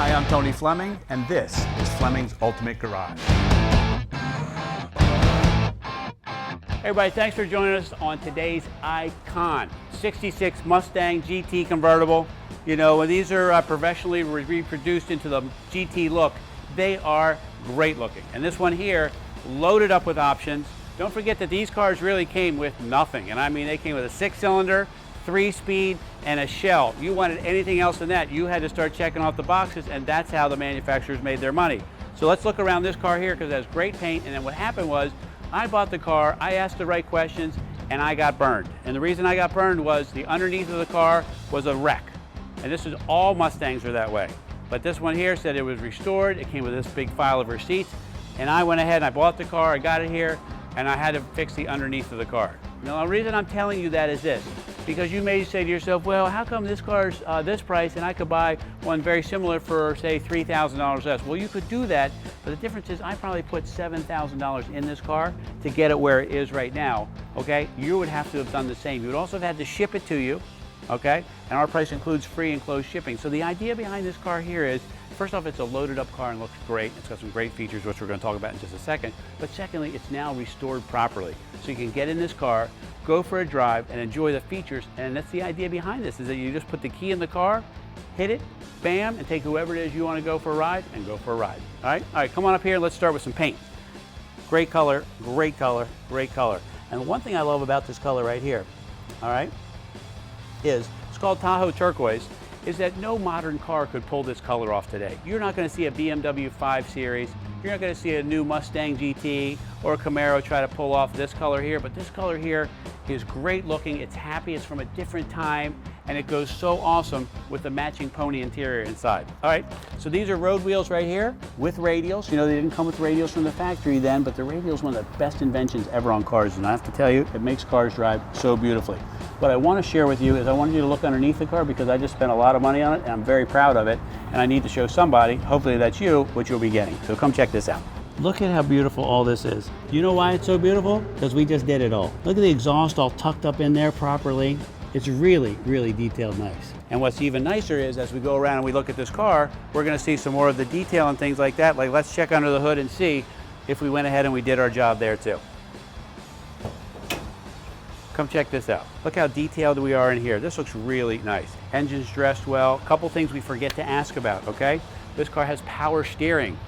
Hi, I'm Tony Fleming, and this is Fleming's Ultimate Garage. Hey everybody, thanks for joining us on today's Icon 66 Mustang GT convertible. You know, when these are professionally reproduced into the GT look, they are great looking. And this one here, loaded up with options. Don't forget that these cars really came with nothing. And I mean, they came with a 6-cylinder, 3-speed, and a shell. You wanted anything else than that, you had to start checking off the boxes, and that's how the manufacturers made their money. So let's look around this car here, because it has great paint. And then what happened was, I bought the car, I asked the right questions, and I got burned. And the reason I got burned was the underneath of the car was a wreck. And this is all Mustangs are that way. But this one here said it was restored. It came with this big file of receipts. And I went ahead and I bought the car, I got it here, and I had to fix the underneath of the car. Now the reason I'm telling you that is this, because you may say to yourself, well, how come this car's this price and I could buy one very similar for, say, $3,000 less? Well, you could do that, but the difference is I probably put $7,000 in this car to get it where it is right now, okay? You would have to have done the same. You would also have had to ship it to you, okay? And our price includes free enclosed shipping. So the idea behind this car here is, first off, it's a loaded up car and looks great. It's got some great features, which we're going to talk about in just a second. But secondly, it's now restored properly. So you can get in this car, go for a drive, and enjoy the features. And that's the idea behind this, is that you just put the key in the car, hit it, bam, and take whoever it is you want to go for a ride, and go for a ride. All right, come on up here and let's start with some paint. Great color, great color, great color. And one thing I love about this color right here, all right, is it's called Tahoe Turqoise, is that no modern car could pull this color off today. You're not going to see a BMW 5 Series, you're not going to see a new Mustang GT or a Camaro try to pull off this color here, but this color here is great looking, it's happy, it's from a different time, and it goes so awesome with the matching pony interior inside. All right, so these are road wheels right here with radials. You know, they didn't come with radials from the factory then, but the radial is one of the best inventions ever on cars, and I have to tell you, it makes cars drive so beautifully. What I want to share with you is I wanted you to look underneath the car, because I just spent a lot of money on it and I'm very proud of it, and I need to show somebody, hopefully that's you, what you'll be getting. So come check this out. Look at how beautiful all this is. You know why it's so beautiful? Because we just did it all. Look at the exhaust all tucked up in there properly. It's really, really detailed nice. And what's even nicer is, as we go around and we look at this car, we're going to see some more of the detail and things like that. Like, let's check under the hood and see if we went ahead and we did our job there too. Come check this out. Look how detailed we are in here. This looks really nice. Engine's dressed well. A couple things we forget to ask about, okay? This car has power steering.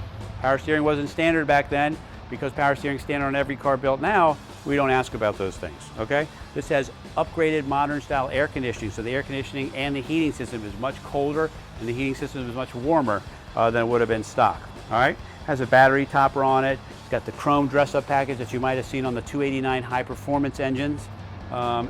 Power steering wasn't standard back then. Because power steering is standard on every car built now, we don't ask about those things, okay? This has upgraded modern style air conditioning. So the air conditioning and the heating system is much colder, and the heating system is much warmer than it would have been stock, all right? Has a battery topper on it. It's got the chrome dress-up package that you might have seen on the 289 high-performance engines.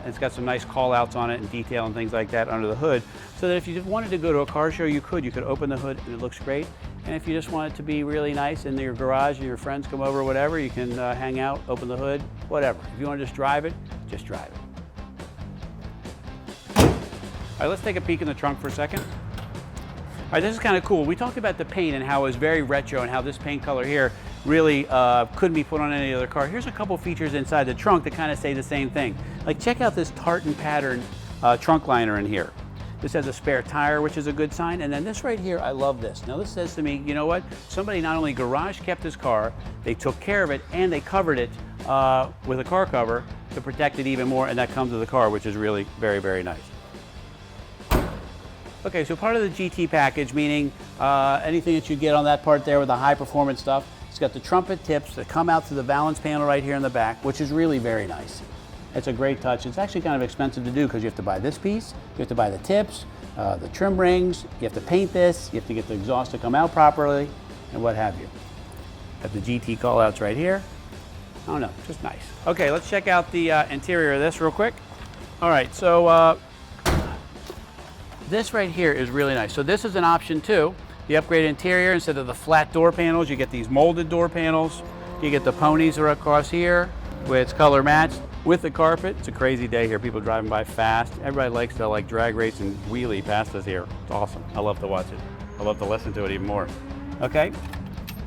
It's got some nice call-outs on it and detail and things like that under the hood, so that if you wanted to go to a car show, you could open the hood and it looks great. And if you just want it to be really nice in your garage and your friends come over or whatever, you can hang out, open the hood, whatever. If you want to just drive it, just drive it. All right, let's take a peek in the trunk for a second. All right, this is kind of cool. We talked about the paint and how it was very retro and how this paint color here really couldn't be put on any other car. Here's a couple features inside the trunk that kind of say the same thing. Like, check out this tartan pattern trunk liner in here. This has a spare tire, which is a good sign. And then this right here, I love this. Now this says to me, you know what? Somebody not only garage kept this car, they took care of it, and they covered it with a car cover to protect it even more, and that comes with the car, which is really very, very nice. Okay, so part of the GT package, meaning anything that you get on that part there with the high performance stuff, it's got the trumpet tips that come out to the valance panel right here in the back, which is really very nice. It's a great touch. It's actually kind of expensive to do, because you have to buy this piece, you have to buy the tips, the trim rings, you have to paint this, you have to get the exhaust to come out properly, and what have you. Got the GT callouts right here. I don't know, just nice. Okay, let's check out the interior of this real quick. All right, so this right here is really nice. So this is an option too. The upgraded interior, instead of the flat door panels, you get these molded door panels. You get the ponies are across here, with color matched. With the carpet, it's a crazy day here. People driving by fast. Everybody likes to drag race and wheelie past us here. It's awesome. I love to watch it. I love to listen to it even more. Okay,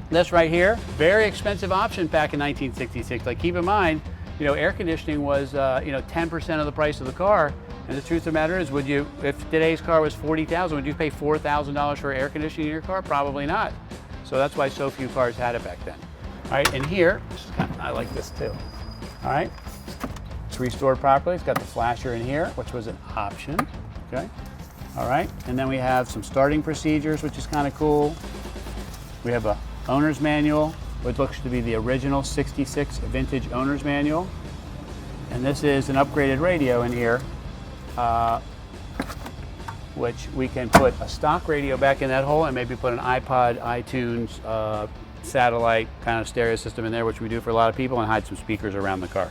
this right here, very expensive option back in 1966. Like, keep in mind, you know, air conditioning was 10% of the price of the car, And the truth of the matter is, if today's car was $40,000, would you pay $4,000 for air conditioning in your car? Probably not. So that's why so few cars had it back then. All right, and here, I like this too. All right, it's restored properly. It's got the flasher in here, which was an option, okay? All right, and then we have some starting procedures, which is kind of cool. We have a owner's manual, which looks to be the original 66 vintage owner's manual. And this is an upgraded radio in here, which we can put a stock radio back in that hole and maybe put an iPod, iTunes, satellite kind of stereo system in there, which we do for a lot of people, and hide some speakers around the car.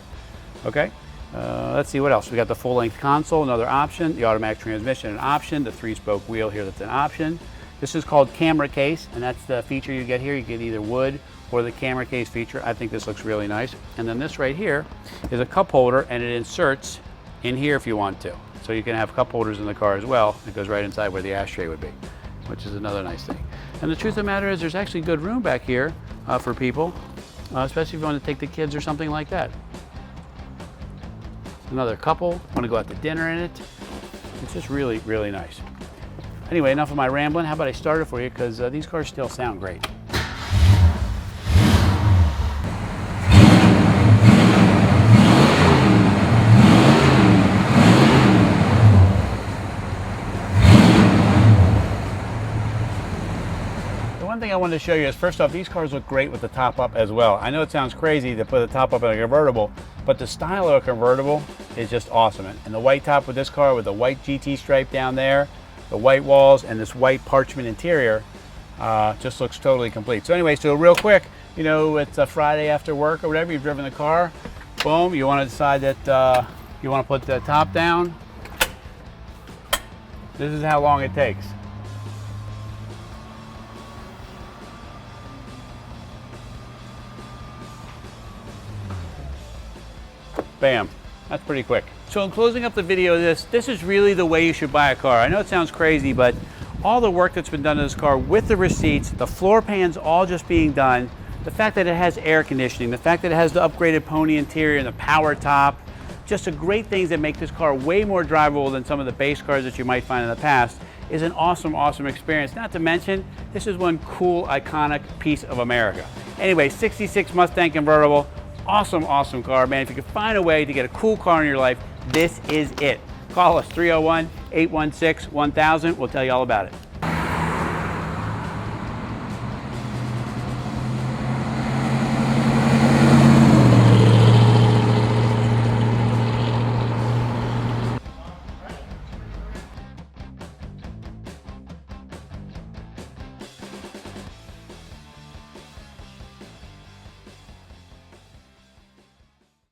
Okay, let's see what else. We got the full-length console, another option. The automatic transmission, an option. The 3-spoke wheel here, that's an option. This is called camera case, and that's the feature you get here. You get either wood or the camera case feature. I think this looks really nice. And then this right here is a cup holder, and it inserts in here if you want to. So you can have cup holders in the car as well. It goes right inside where the ashtray would be, which is another nice thing. And the truth of the matter is, there's actually good room back here for people, especially if you want to take the kids or something like that. Another couple want to go out to dinner in it. It's just really, really nice. Anyway, enough of my rambling. How about I start it for you, because these cars still sound great. One thing I wanted to show you is, first off, these cars look great with the top up as well. I know it sounds crazy to put the top up in a convertible, but the style of a convertible is just awesome. And the white top with this car, with the white GT stripe down there, the white walls, and this white parchment interior, just looks totally complete. So anyway, so real quick, you know, it's a Friday after work or whatever, you've driven the car, boom, you want to decide that you want to put the top down. This is how long it takes. Bam, that's pretty quick. So in closing up the video, this is really the way you should buy a car. I know it sounds crazy, but all the work that's been done to this car with the receipts, the floor pans all just being done, the fact that it has air conditioning, the fact that it has the upgraded pony interior and the power top, just the great things that make this car way more drivable than some of the base cars that you might find in the past, is an awesome, awesome experience. Not to mention, this is one cool, iconic piece of America. Anyway, 66 Mustang convertible. Awesome, awesome car, man. If you could find a way to get a cool car in your life, this is it. Call us, 301-816-1000. We'll tell you all about it.